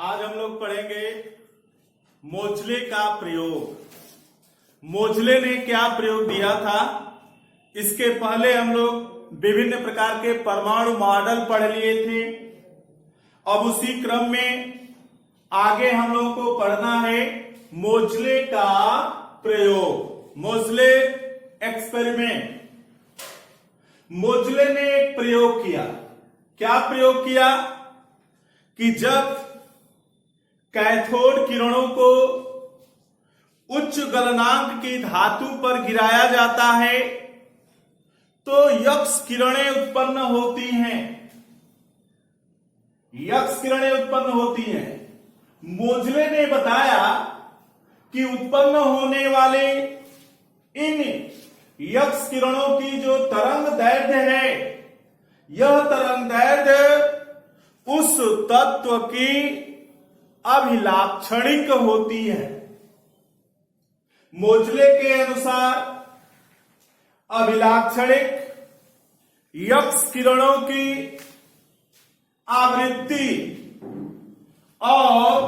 आज हम लोग पढ़ेंगे मोजले का प्रयोग। मोजले ने क्या प्रयोग दिया था, इसके पहले हम लोग विभिन्न प्रकार के परमाणु मॉडल पढ़ लिए थे। अब उसी क्रम में आगे हम लोगों को पढ़ना है मोजले का प्रयोग, मोजले एक्सपेरिमेंट। मोजले ने एक प्रयोग किया। क्या प्रयोग किया कि जब कैथोड किरणों को उच्च गलनांक की धातु पर गिराया जाता है तो यक्स किरणें उत्पन्न होती हैं। यक्स किरणें उत्पन्न होती हैं। मोजले ने बताया कि उत्पन्न होने वाले इन यक्स किरणों की जो तरंग दैर्ध्य है, यह तरंग दैर्ध्य उस तत्व की अभिलाक्षणिक होती है। मोजले के अनुसार अभिलाक्षणिक यक्स किरणों की आवृत्ति और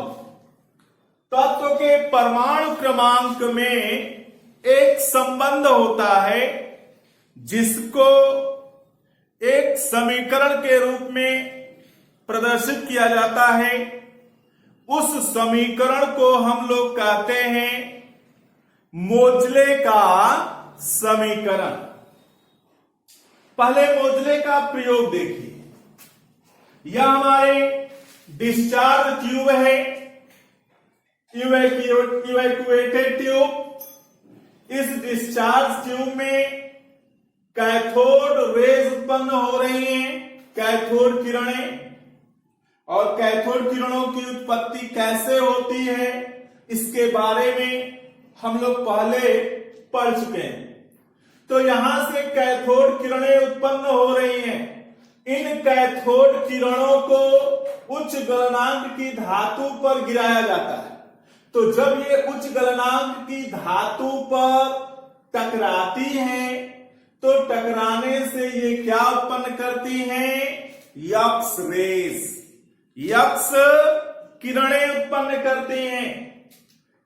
तत्व के परमाणु क्रमांक में एक संबंध होता है, जिसको एक समीकरण के रूप में प्रदर्शित किया जाता है। उस समीकरण को हम लोग कहते हैं मोजले का समीकरण। पहले मोजले का प्रयोग देखिए। यह हमारे डिस्चार्ज ट्यूब है, इवैक्यूएटेड ट्यूब। इस डिस्चार्ज ट्यूब में कैथोड रेज उत्पन्न हो रही हैं, कैथोड किरणें। और कैथोड किरणों की उत्पत्ति कैसे होती है, इसके बारे में हम लोग पहले पढ़ चुके हैं। तो यहां से कैथोड किरणें उत्पन्न हो रही हैं। इन कैथोड किरणों को उच्च गलनांक की धातु पर गिराया जाता है। तो जब ये उच्च गलनांक की धातु पर टकराती हैं तो टकराने से ये क्या उत्पन्न करती हैं, यक्स रेज, यक्स किरणें उत्पन्न करती हैं।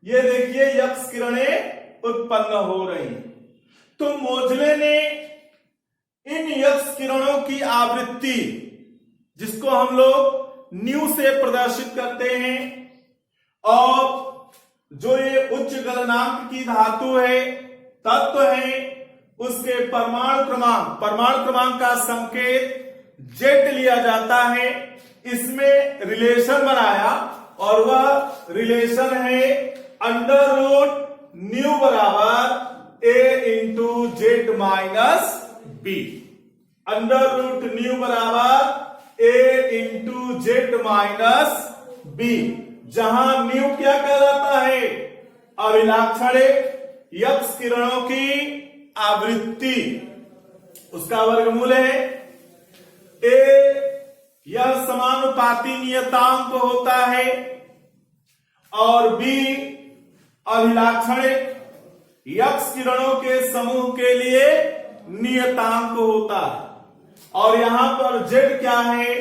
ये देखिए यक्स किरणें उत्पन्न हो रही हैं। तो मोजले ने इन यक्स किरणों की आवृत्ति, जिसको हम लोग न्यू से प्रदर्शित करते हैं, और जो ये उच्च गलनांक की धातु है, तत्व है, उसके परमाणु क्रमांक का संकेत जेड लिया जाता है। इसमें रिलेशन बनाया और वह रिलेशन है अंडर रूट न्यू बराबर A into Z minus B. Under root nu बराबर A into Z minus B, जहां न्यू क्या कहलाता है, अभिलाक्षणिक यक्स किरणों की आवृत्ति, उसका वर्गमूल है ए। यह समानुपाती नियतांक होता है और बी अभिलाक्षणिक यक्स किरणों के समूह के लिए नियतांक होता है। और यहां पर जेड क्या है,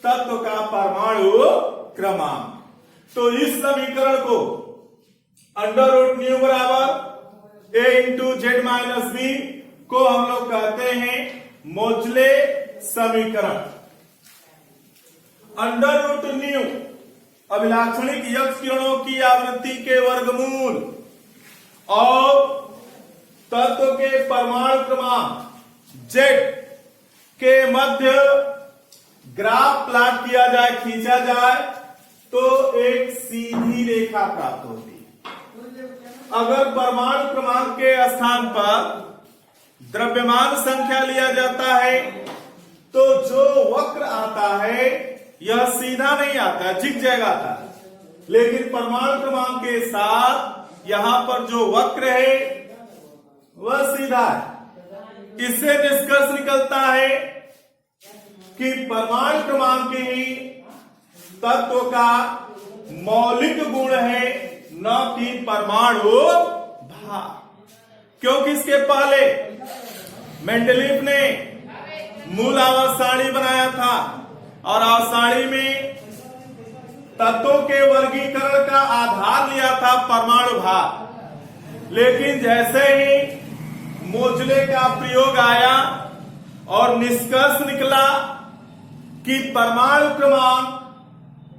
तत्व का परमाणु क्रमांक। तो इस समीकरण को अंडर रूट न्यू बराबर A into Z minus B को हम लोग कहते हैं मोजले समीकरण। अंडर रूट न्यू अभिलाक्षणिक यक्स किरणों की आवृत्ति के वर्गमूल और तत्व के परमाणु क्रमांक जेड के मध्य ग्राफ प्लॉट किया जाए, खींचा जाए, तो एक सीधी रेखा प्राप्त होती है। अगर परमाणु क्रमांक के स्थान पर द्रव्यमान संख्या लिया जाता है तो जो वक्र आता है यह सीधा नहीं आता, झिकझैग आता है। लेकिन परमाणु क्रमांक के साथ यहां पर जो वक्र है वह सीधा है। इससे निष्कर्ष निकलता है कि परमाणु क्रमांक ही तत्व का मौलिक गुण है, न कि परमाणु भार। क्योंकि इसके पहले मेंडलीफ ने मूल आवर्त सारणी बनाया था और आवर्त सारणी में तत्वों के वर्गीकरण का आधार लिया था परमाणु भार, लेकिन जैसे ही मोजले का प्रयोग आया और निष्कर्ष निकला कि परमाणु क्रमांक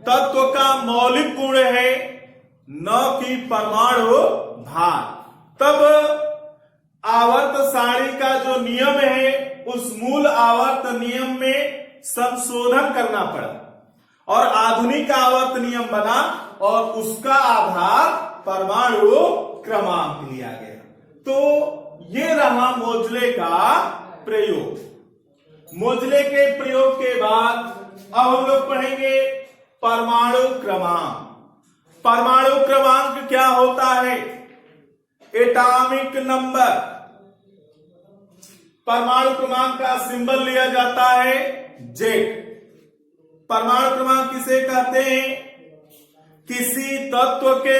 तत्व का मौलिक गुण है, न कि परमाणु भार, तब आवर्त सारणी का जो नियम है उस मूल आवर्त नियम में संशोधन करना पड़ा और आधुनिक आवर्त नियम बना और उसका आधार परमाणु क्रमांक लिया गया। तो ये रहा मोजले का प्रयोग। मोजले के प्रयोग के बाद अब हम लोग पढ़ेंगे परमाणु क्रमांक। परमाणु क्रमांक क्या होता है? Atomic number. परमाणु क्रमांक का सिंबल लिया जाता है जेड। परमाणु क्रमांक किसे कहते हैं? किसी तत्व के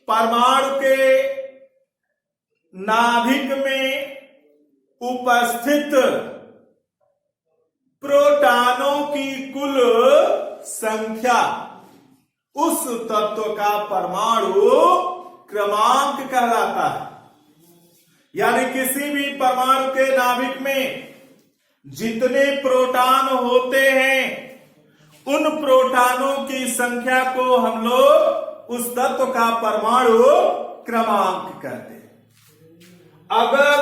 परमाणु के नाभिक में उपस्थित प्रोटॉनों की कुल संख्या उस तत्व का परमाणु क्रमांक कहलाता है। यानी किसी भी परमाणु के नाभिक में जितने प्रोटॉन होते हैं उन प्रोटॉनों की संख्या को हम लोग उस तत्व का परमाणु क्रमांक कहते हैं। अगर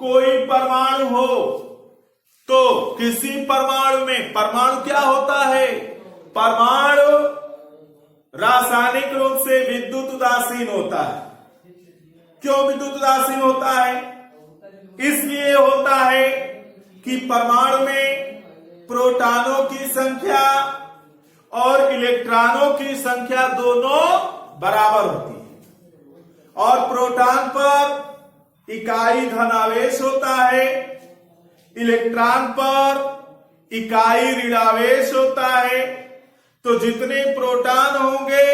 कोई परमाणु हो तो किसी परमाणु में, परमाणु क्या होता है? परमाणु रासायनिक रूप से विद्युत उदासीन होता है। क्यों विद्युत उदासीन होता है? इसलिए होता है कि परमाणु में प्रोटॉनों की संख्या और इलेक्ट्रॉनों की संख्या दोनों बराबर होती है और प्रोटॉन पर इकाई धनावेश होता है, इलेक्ट्रॉन पर इकाई ऋणावेश होता है। तो जितने प्रोटॉन होंगे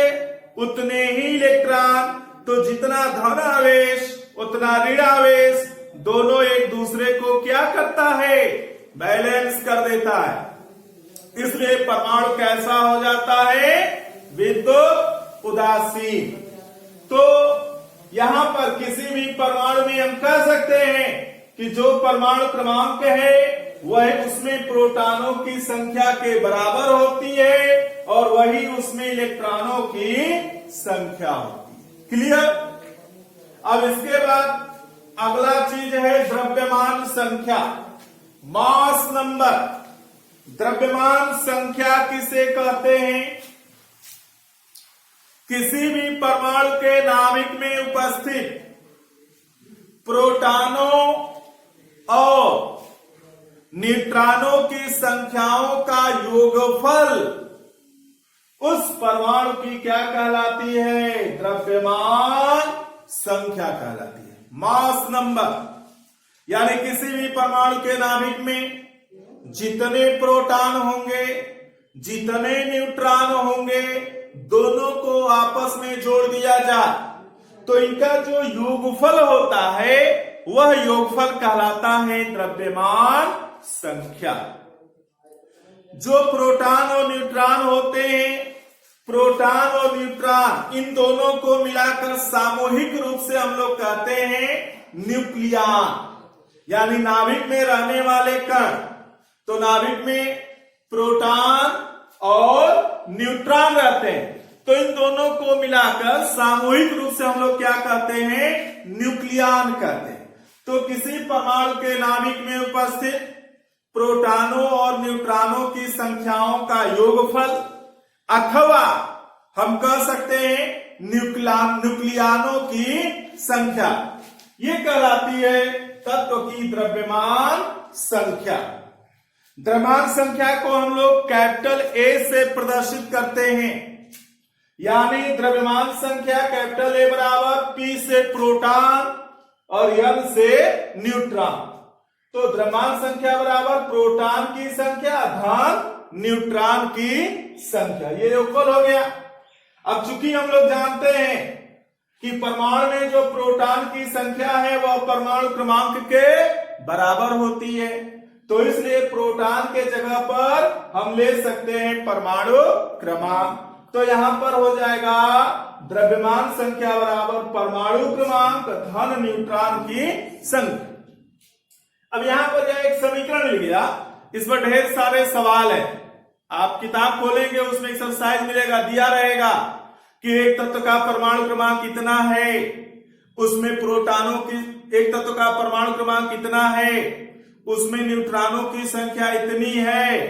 उतने ही इलेक्ट्रॉन, तो जितना धन आवेश उतना ऋण आवेश, दोनों एक दूसरे को क्या करता है? बैलेंस कर देता है। इसलिए परमाणु कैसा हो जाता है? विद्युत उदासीन। तो यहां पर किसी भी परमाणु में हम कह सकते हैं कि जो परमाणु क्रमांक है वह उसमें प्रोटॉनों की संख्या के बराबर होती है और वही उसमें इलेक्ट्रॉनों की संख्या होती है। क्लियर? अब इसके बाद अगला चीज है द्रव्यमान संख्या, मास नंबर। द्रव्यमान संख्या किसे कहते हैं? किसी भी परमाणु के नाभिक में उपस्थित प्रोटॉनों और न्यूट्रॉनों की संख्याओं का योगफल उस परमाणु की क्या कहलाती है? द्रव्यमान संख्या कहलाती है, मास नंबर। यानी किसी भी परमाणु के नाभिक में जितने प्रोटॉन होंगे, जितने न्यूट्रॉन होंगे, दोनों को आपस में जोड़ दिया जाए तो इनका जो योगफल होता है वह योगफल कहलाता है द्रव्यमान संख्या। जो प्रोटॉन और न्यूट्रॉन होते हैं, प्रोटॉन और न्यूट्रॉन, इन दोनों को मिलाकर सामूहिक रूप से हम लोग कहते हैं न्यूक्लियॉन। यानी नाभिक में रहने वाले कण, तो नाभिक में प्रोटॉन और न्यूट्रॉन रहते हैं, तो इन दोनों को मिलाकर सामूहिक रूप से हम लोग क्या कहते हैं? न्यूक्लियॉन कहते हैं। तो किसी परमाणु के नाभिक में उपस्थित प्रोटॉनों और न्यूट्रॉनों की संख्याओं का योगफल अथवा हम कह सकते हैं न्यूक्लियॉनों की संख्या, ये कहलाती है तत्व की द्रव्यमान संख्या। द्रव्यमान संख्या को हम लोग कैपिटल ए से प्रदर्शित करते हैं। यानी द्रव्यमान संख्या कैपिटल ए बराबर पी से प्रोटॉन और एन से न्यूट्रॉन। तो द्रव्यमान संख्या बराबर प्रोटॉन की संख्या धन न्यूट्रॉन की संख्या, ये योगफल हो गया। अब चूंकि हम लोग जानते हैं कि परमाणु में जो प्रोटॉन की संख्या है वह परमाणु क्रमांक के बराबर होती है, तो इसलिए प्रोटॉन के जगह पर हम ले सकते हैं परमाणु क्रमांक। तो यहां पर हो जाएगा द्रव्यमान संख्या बराबर परमाणु क्रमांक धन न्यूट्रॉन की संख्या। अब यहां पर यह एक समीकरण लिख दिया, इस पर ढेर सारे सवाल है। आप किताब खोलेंगे उसमें एक्सरसाइज मिलेगा, दिया रहेगा कि एक तत्व का परमाणु क्रमांक कितना है, उसमें प्रोटॉनों की, एक तत्व का परमाणु क्रमांक कितना है, उसमें न्यूट्रॉनों की संख्या इतनी है,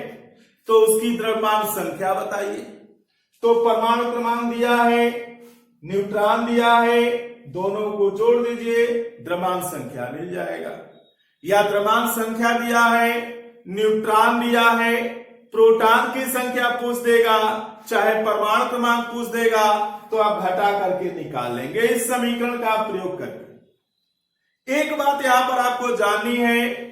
तो उसकी द्रव्यमान संख्या बताइए। तो परमाणु क्रमांक दिया है, न्यूट्रॉन दिया है, दोनों को जोड़ दीजिए, द्रव्यमान संख्या मिल जाएगा। या द्रव्यमान संख्या दिया है, न्यूट्रॉन दिया है, प्रोटॉन की संख्या पूछ देगा, चाहे परमाणु क्रमांक पूछ देगा, तो आप घटा करके निकाल लेंगे इस समीकरण का प्रयोग करके। एक बात यहां पर आपको जाननी है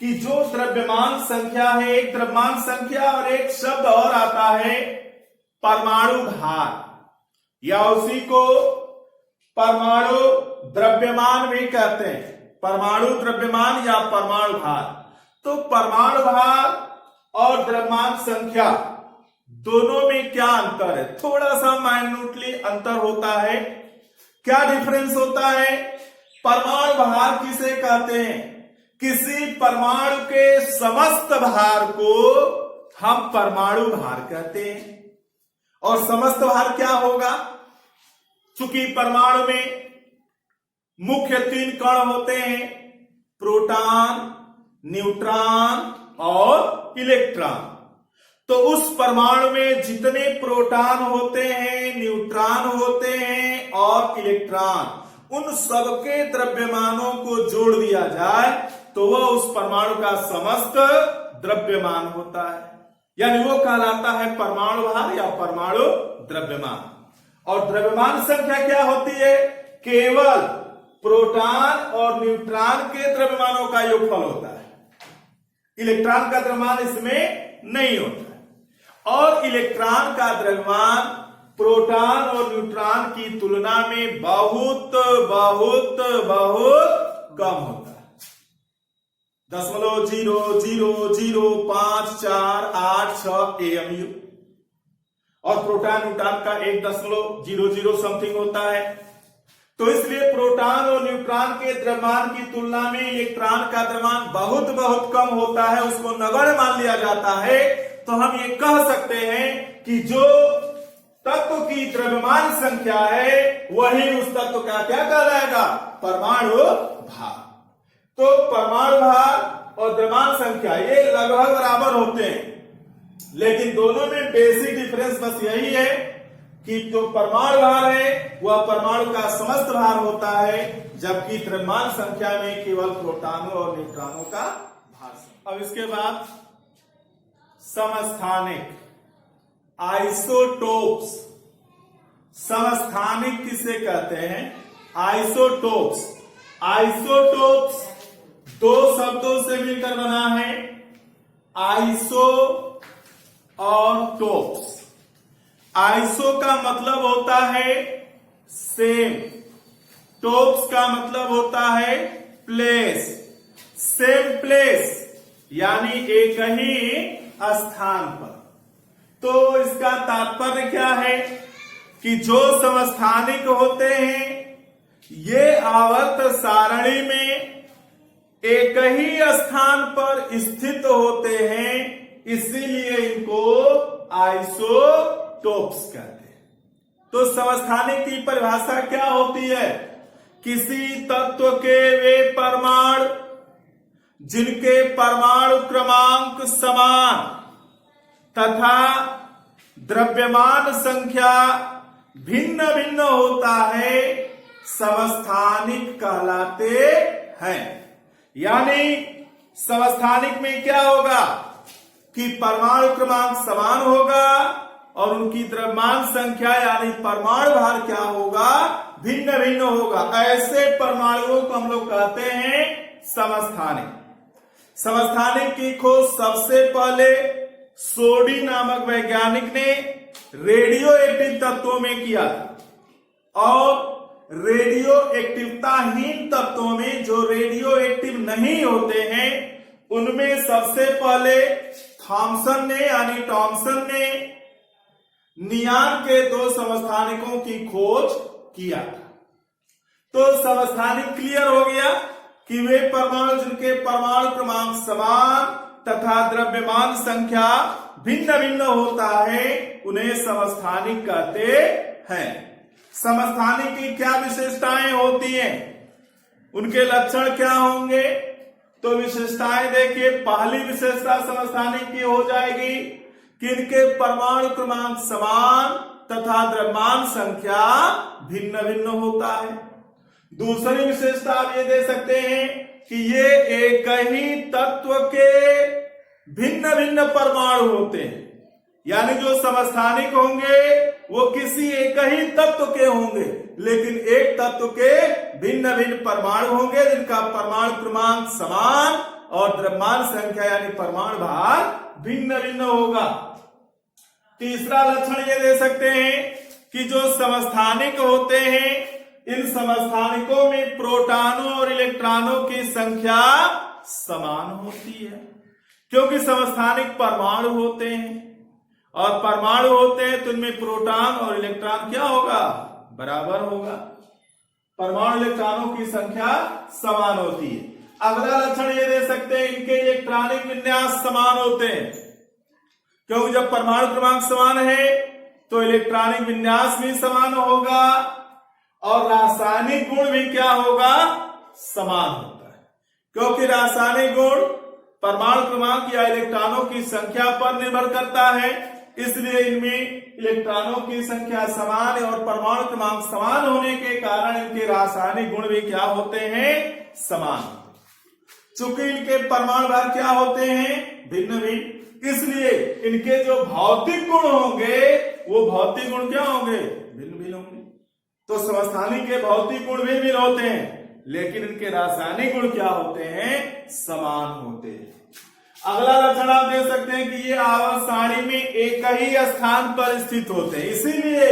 कि जो द्रव्यमान संख्या है, एक द्रव्यमान संख्या और एक शब्द और आता है परमाणु भार, या उसी को परमाणु द्रव्यमान भी कहते हैं, परमाणु द्रव्यमान या परमाणु भार। तो परमाणु भार और द्रव्यमान संख्या दोनों में क्या अंतर है? थोड़ा सा माइन्यूटली अंतर होता है। क्या डिफरेंस होता है? परमाणु भार किसे कहते हैं? किसी परमाणु के समस्त भार को हम परमाणु भार कहते हैं। और समस्त भार क्या होगा? चूंकि परमाणु में मुख्य 3 कण होते हैं, प्रोटॉन, न्यूट्रॉन और इलेक्ट्रॉन। तो उस परमाणु में जितने प्रोटॉन होते हैं, न्यूट्रॉन होते हैं और इलेक्ट्रॉन, उन सबके द्रव्यमानों को जोड़ दिया जाए तो वह उस परमाणु का समस्त द्रव्यमान होता है, यानी वो कहलाता है परमाणु भार या परमाणु द्रव्यमान। और द्रव्यमान संख्या क्या होती है? केवल प्रोटॉन और न्यूट्रॉन के द्रव्यमानों का योगफल होता है, इलेक्ट्रॉन का द्रव्यमान इसमें नहीं होता है। और इलेक्ट्रॉन का द्रव्यमान प्रोटॉन और न्यूट्रॉन की तुलना में बहुत बहुत बहुत कम होता है। 0.0005486 AMU और प्रोटॉन न्यूट्रॉन का 1.00 समथिंग होता है। तो इसलिए प्रोटॉन और न्यूट्रॉन के द्रव्यमान की तुलना में इलेक्ट्रॉन का द्रव्यमान बहुत बहुत कम होता है, उसको नगण्य मान लिया जाता है। तो हम ये कह सकते हैं कि जो तत्व की द्रव्यमान संख्या है वही उस तत्व का क्या कहलाएगा? परमाणु भार। तो परमाणु भार और द्रव्यमान संख्या ये लगभग बराबर होते हैं, लेकिन दोनों में बेसिक डिफरेंस बस यही है कि जो परमाणु भार है वह परमाणु का समस्त भार होता है, जबकि द्रव्यमान संख्या में केवल प्रोटॉनों और न्यूट्रॉनों का भार। अब इसके बाद समस्थानिक, आइसोटोप्स। समस्थानिक किसे कहते हैं? आइसोटोप्स। आइसोटोप्स 2 शब्दों से मिलकर बना है, आइसो और टोप्स। आइसो का मतलब होता है सेम, टोप्स का मतलब होता है प्लेस, सेम प्लेस यानी एक ही स्थान पर। तो इसका तात्पर्य क्या है कि जो समस्थानिक होते हैं ये आवर्त सारणी में एक ही स्थान पर स्थित होते हैं, इसीलिए इनको आइसोटोप्स कहते हैं। तो समस्थानिक की परिभाषा क्या होती है? किसी तत्व के वे परमाणु जिनके परमाणु क्रमांक समान तथा द्रव्यमान संख्या भिन्न भिन्न होता है, समस्थानिक कहलाते हैं। यानी समस्थानिक में क्या होगा कि परमाणु क्रमांक समान होगा और उनकी द्रव्यमान संख्या यानी परमाणु भार क्या होगा? भिन्न भिन्न होगा। ऐसे परमाणुओं को हम लोग कहते हैं समस्थानिक। समस्थानिक की खोज सबसे पहले सोडी नामक वैज्ञानिक ने रेडियो एक्टिव तत्वों में किया और रेडियो एक्टिवताहीन तत्वों में, जो रेडियो एक्टिव नहीं होते हैं, उनमें सबसे पहले थॉमसन ने यानी टॉमसन ने नियान के 2 समस्थानिकों की खोज किया। तो समस्थानिक क्लियर हो गया कि वे परमाणु जिनके परमाणु क्रमांक समान तथा द्रव्यमान संख्या भिन्न भिन्न होता है उन्हें समस्थानिक कहते हैं। समस्थानिक की क्या विशेषताएं होती हैं, उनके लक्षण क्या होंगे? तो विशेषताएं देखिए, पहली विशेषता समस्थानिक की हो जाएगी कि इनके परमाणु क्रमांक समान तथा द्रव्यमान संख्या भिन्न भिन्न होता है। दूसरी विशेषता आप ये दे सकते हैं कि ये एक ही तत्व के भिन्न भिन्न परमाणु होते हैं, यानी जो समस्थानिक होंगे वो किसी एक ही तत्व के होंगे, लेकिन एक तत्व के भिन्न भिन्न परमाणु होंगे जिनका परमाणु क्रमांक समान और द्रव्यमान संख्या यानी परमाणु भार भिन्न भिन्न होगा। तीसरा लक्षण ये दे सकते हैं कि जो समस्थानिक होते हैं इन समस्थानिकों में प्रोटॉनों और इलेक्ट्रॉनों की संख्या समान होती है, क्योंकि समस्थानिक परमाणु होते हैं और परमाणु होते हैं तो इनमें प्रोटॉन और इलेक्ट्रॉन क्या होगा? बराबर होगा। परमाणु इलेक्ट्रॉनों की संख्या समान होती है। अगला लक्षण ये दे सकते हैं इनके इलेक्ट्रॉनिक विन्यास समान होते हैं, क्योंकि जब परमाणु क्रमांक समान है तो इलेक्ट्रॉनिक विन्यास भी समान होगा और रासायनिक गुण भी क्या होगा? समान होता है, क्योंकि रासायनिक गुण परमाणु क्रमांक या इलेक्ट्रॉनों की संख्या पर निर्भर करता है, इसलिए इनमें इलेक्ट्रॉनों की संख्या समान है और परमाणु क्रमांक समान होने के कारण इनके रासायनिक गुण भी क्या होते हैं? समान। चूंकि इनके परमाणु भार क्या होते हैं? भिन्न भिन्न, इसलिए इनके जो भौतिक गुण होंगे वो भौतिक गुण क्या होंगे? भिन्न भिन्न होंगे। तो समस्थानिक के भौतिक गुण भी भिन्न होते हैं, लेकिन इनके रासायनिक गुण क्या होते हैं? समान होते हैं। अगला लक्षण आप दे सकते हैं कि ये आवर्त सारणी में एक ही स्थान पर स्थित होते हैं, इसीलिए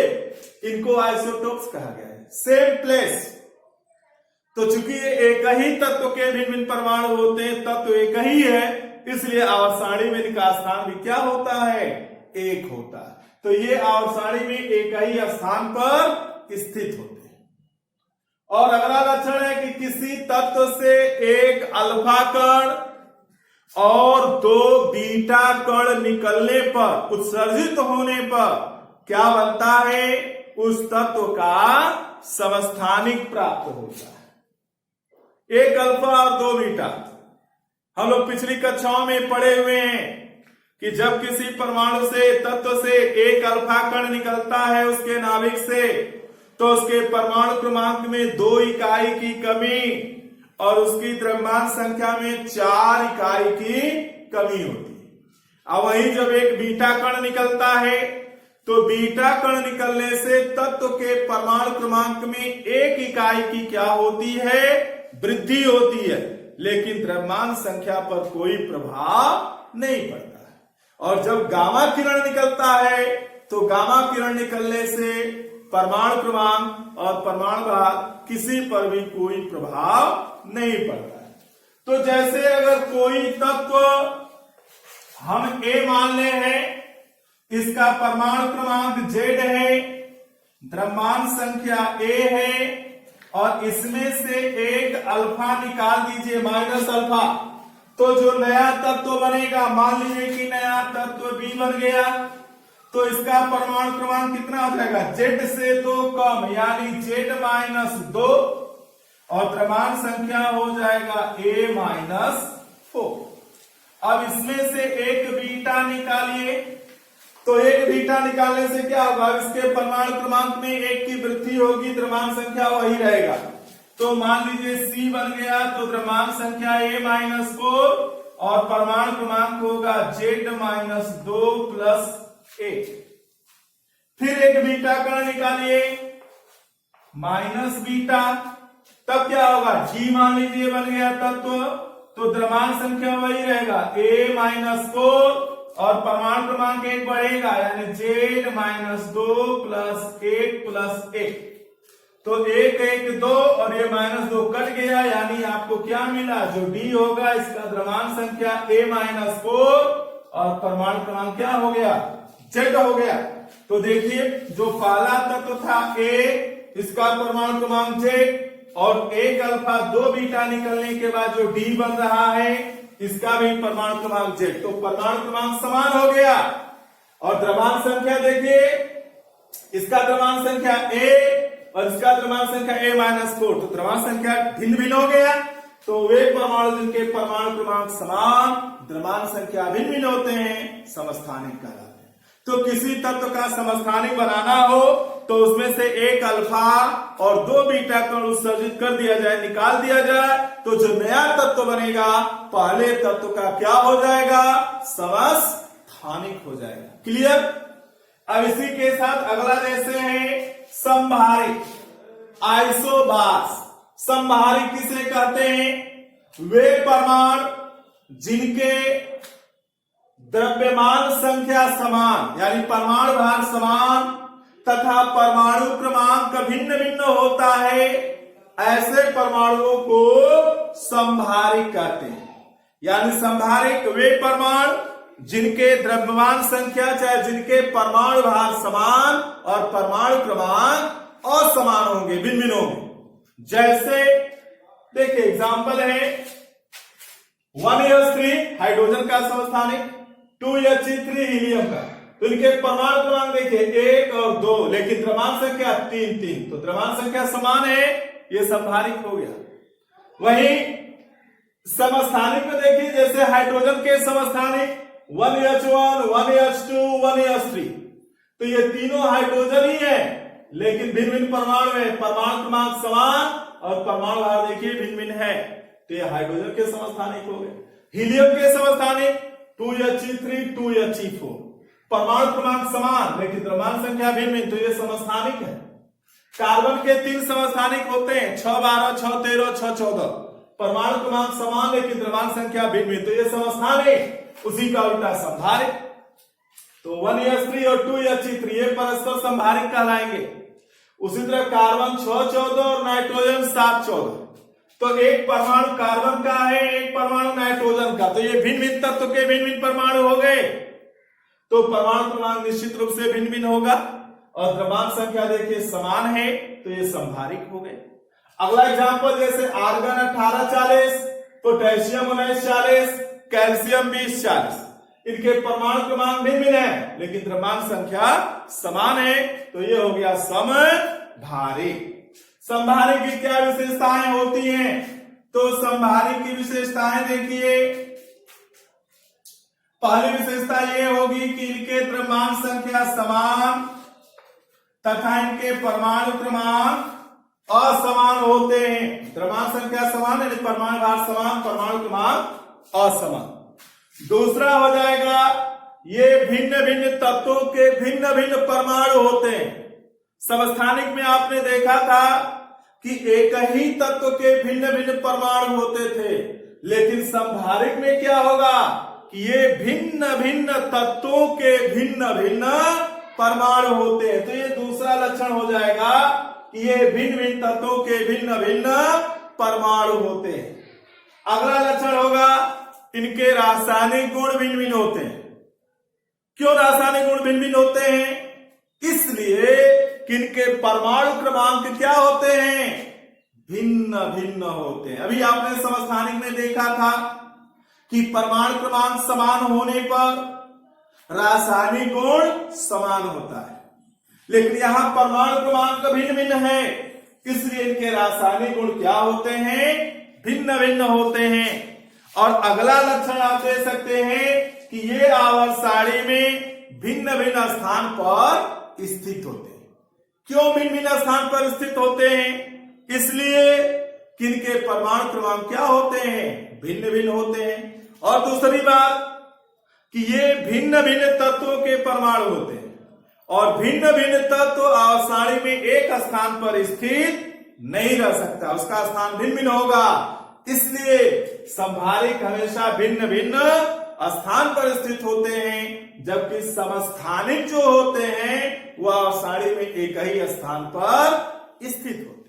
इनको आइसोटोप्स कहा गया है, सेम प्लेस। तो चूंकि ये एक ही तत्व के भिन्न भिन्न परमाणु होते हैं, तत्व एक ही है, इसलिए आवर्त सारणी में इनका स्थान भी क्या होता है? एक होता है। तो ये आवर्त सारणी में एक ही स्थान पर स्थित होते हैं। और अगला लक्षण है कि किसी तत्व से एक अल्फा कण और 2 बीटा कण निकलने पर, उत्सर्जित होने पर क्या बनता है? उस तत्व का समस्थानिक प्राप्त होता है। एक अल्फा और 2 बीटा हम लोग पिछली कक्षाओं में पढ़े हुए हैं कि जब किसी परमाणु से तत्व से एक अल्फा कण निकलता है उसके नाभिक से, तो उसके परमाणु क्रमांक में 2 इकाई की कमी और उसकी द्रव्यमान संख्या में 4 इकाई की कमी होती है। अब वही जब एक बीटा कण निकलता है तो बीटा कण निकलने से तत्व के परमाणु क्रमांक में 1 इकाई की क्या होती है? वृद्धि होती है, लेकिन द्रव्यमान संख्या पर कोई प्रभाव नहीं पड़ता है। और जब गामा किरण निकलता है तो गामा किरण निकलने से परमाणु क्रमांक और परमाणु भार किसी पर भी कोई प्रभाव नहीं पड़ता है। तो जैसे अगर कोई तत्व हम A मान ले हैं, इसका परमाणु क्रमांक Z है, द्रव्यमान संख्या A है और इसमें से एक अल्फा निकाल दीजिए माइनस अल्फा, तो जो नया तत्व बनेगा, मान लीजिए कि नया तत्व B बन गया, तो इसका परमाणु क्रमांक कितना हो जाएगा? Z से 2 कम, यानी Z-2 और द्रव्यमान संख्या हो जाएगा A-4। अब इसमें से एक बीटा निकालिए, तो एक बीटा निकालने से क्या होगा? इसके परमाणु क्रमांक में 1 की वृद्धि होगी, द्रव्यमान संख्या वही रहेगा। तो मान लीजिए C बन गया, तो द्रव्यमान संख्या A-4 और परमाणु क्रमांक होगा Z-2 प्लस 1। फिर एक बीटा कण निकालिए, माइनस बीटा, तब क्या होगा? G मान लीजिए बन गया तत्व, तो द्रव्यमान संख्या वही रहेगा A-4 और परमाणु क्रमांक 1 बढ़ेगा, यानी Z-2 प्लस 1 प्लस 1। तो 1 1 2 और ये -2 कट गया, यानी आपको क्या मिला? जो D होगा इसका द्रव्यमान संख्या A-4 और परमाणु क्रमांक क्या हो गया, Z हो गया। तो देखिए जो पहला तत्व था A, इसका परमाणु क्रमांक Z, और एक अल्फा 2 बीटा निकलने के बाद जो D बन रहा है इसका भी परमाणु क्रमांक Z। तो परमाणु क्रमांक समान हो गया। और द्रव्यमान संख्या देखिए, इसका द्रव्यमान संख्या A और इसका द्रव्यमान संख्या A-4, तो द्रव्यमान संख्या भिन्न भिन्न हो गया। तो वे परमाणु जिनके परमाणु क्रमांक समान, द्रव्यमान संख्या भिन्न भिन्न होते हैं, समस्थानिक कहलाते हैं। तो किसी तत्व का समस्थानिक बनाना हो तो उसमें से एक अल्फा और 2 बीटा कण उत्सर्जित कर दिया जाए, निकाल दिया जाए, तो जो नया तत्व बनेगा पहले तत्व का क्या हो जाएगा, समस्थानिक हो जाएगा। क्लियर। अब इसी के साथ अगला जैसे है समभारिक, आइसोबार्स। समभारिक किसे कहते हैं, वे परमाणु जिनके द्रव्यमान संख्या समान यानी परमाणु भार समान तथा परमाणु क्रमांक भिन्न भिन्न होता है, ऐसे परमाणुओं को समभारिक कहते हैं। यानी समभारिक वे परमाणु जिनके द्रव्यमान संख्या चाहे जिनके परमाणु भार समान और परमाणु क्रमांक असमान होंगे, भिन्न भिन्न होंगे। जैसे देखिए एग्जाम्पल है 1s3 हाइड्रोजन का समस्थानिक, 2h3 हीलियम का। तो इनके परमाणु क्रमांक देखिए 1 और 2, लेकिन द्रव्यमान संख्या 3, तो द्रव्यमान संख्या समान है, ये समभारिक हो गया। वहीं समस्थानिक में देखिए जैसे हाइड्रोजन के समस्थानिक 1h1, 1h2, 1h3, तो ये तीनों हाइड्रोजन ही है लेकिन भिन्न भिन्न परमाणु है, परमाणु क्रमांक समान और परमाणु भार देखिए भिन्न भिन्न है, तो ये हाइड्रोजन के समस्थानिक हो गए। हीलियम के समस्थानिक 2h3, 2h4, परमाणु क्रमांक समान लेकिन द्रव्यमान संख्या भिन्न भिन्न, तो ये समस्थानिक है। कार्बन के 3 समस्थानिक होते हैं, 612, 613, 614, परमाणु क्रमांक समान लेकिन द्रव्यमान संख्या भिन्न भिन्न, तो ये समस्थानिक। उसी का उल्टा समभारिक। तो 1s3 और 2h3 ये परस्पर समभारिक कहलाएंगे। उसी तरह कार्बन 614 और नाइट्रोजन 714, तो एक परमाणु कार्बन का है, एक परमाणु नाइट्रोजन का, तो ये भिन्न भिन्न तत्व के भिन्न भिन्न परमाणु हो गए, तो परमाणु क्रमांक निश्चित रूप से भिन्न भिन्न होगा और द्रव्यमान संख्या देखिए समान है, तो ये समभारिक हो गए। अगला एग्जांपल जैसे आर्गन 1840, पोटेशियम 1940, कैल्शियम 2040, इनके परमाणु क्रमांक भिन्न भिन्न है लेकिन द्रव्यमान संख्या समान है, तो ये हो गया समभारिक। समभारिक की क्या विशेषताएं होती हैं, तो समभारिक की विशेषताएं देखिए, पहली विशेषता ये होगी कि इनके द्रव्यमान संख्या समान तथा इनके परमाणु क्रमांक असमान होते हैं। द्रव्यमान संख्या समान है, परमाणु भार समान, परमाणु क्रमांक असमान। दूसरा हो जाएगा ये भिन्न भिन्न तत्वों के भिन्न भिन्न परमाणु होते हैं। समस्थानिक में आपने देखा था कि एक ही तत्व के भिन्न भिन्न परमाणु होते थे, लेकिन समभारिक में क्या होगा कि ये भिन्न भिन्न तत्वों के भिन्न भिन्न परमाणु होते हैं। तो ये दूसरा लक्षण हो जाएगा कि ये भिन्न भिन्न तत्वों के भिन्न भिन्न परमाणु होते हैं। अगला लक्षण होगा इनके रासायनिक गुण भिन्न भिन्न होते हैं। क्यों रासायनिक गुण भिन्न भिन्न होते हैं? इसलिए कि इनके परमाणु क्रमांक क्या होते हैं, भिन्न भिन्न होते हैं। अभी आपने समस्थानिक में देखा था कि परमाणु क्रमांक समान होने पर रासायनिक गुण समान होता है, लेकिन यहां परमाणु क्रमांक भिन्न भिन्न है, इसलिए इनके रासायनिक गुण क्या होते हैं, भिन्न भिन्न होते हैं। और अगला लक्षण आप दे सकते हैं कि ये आवर्त सारणी में भिन्न भिन्न स्थान पर स्थित होते हैं। क्यों भिन्न भिन्न स्थान पर स्थित होते हैं? इसलिए कि इनके परमाणु क्रमांक क्या होते हैं, भिन्न भिन्न होते हैं। और दूसरी बात कि ये भिन्न भिन्न तत्वों के परमाणु होते हैं और भिन्न भिन्न तत्व आवर्त सारणी में एक स्थान पर स्थित नहीं रह सकता, उसका स्थान भिन्न भिन्न होगा। इसलिए समभारिक हमेशा भिन्न भिन्न स्थान पर स्थित होते हैं, जबकि समस्थानिक जो होते हैं वह आवर्त सारणी में एक ही स्थान पर स्थित होते हैं।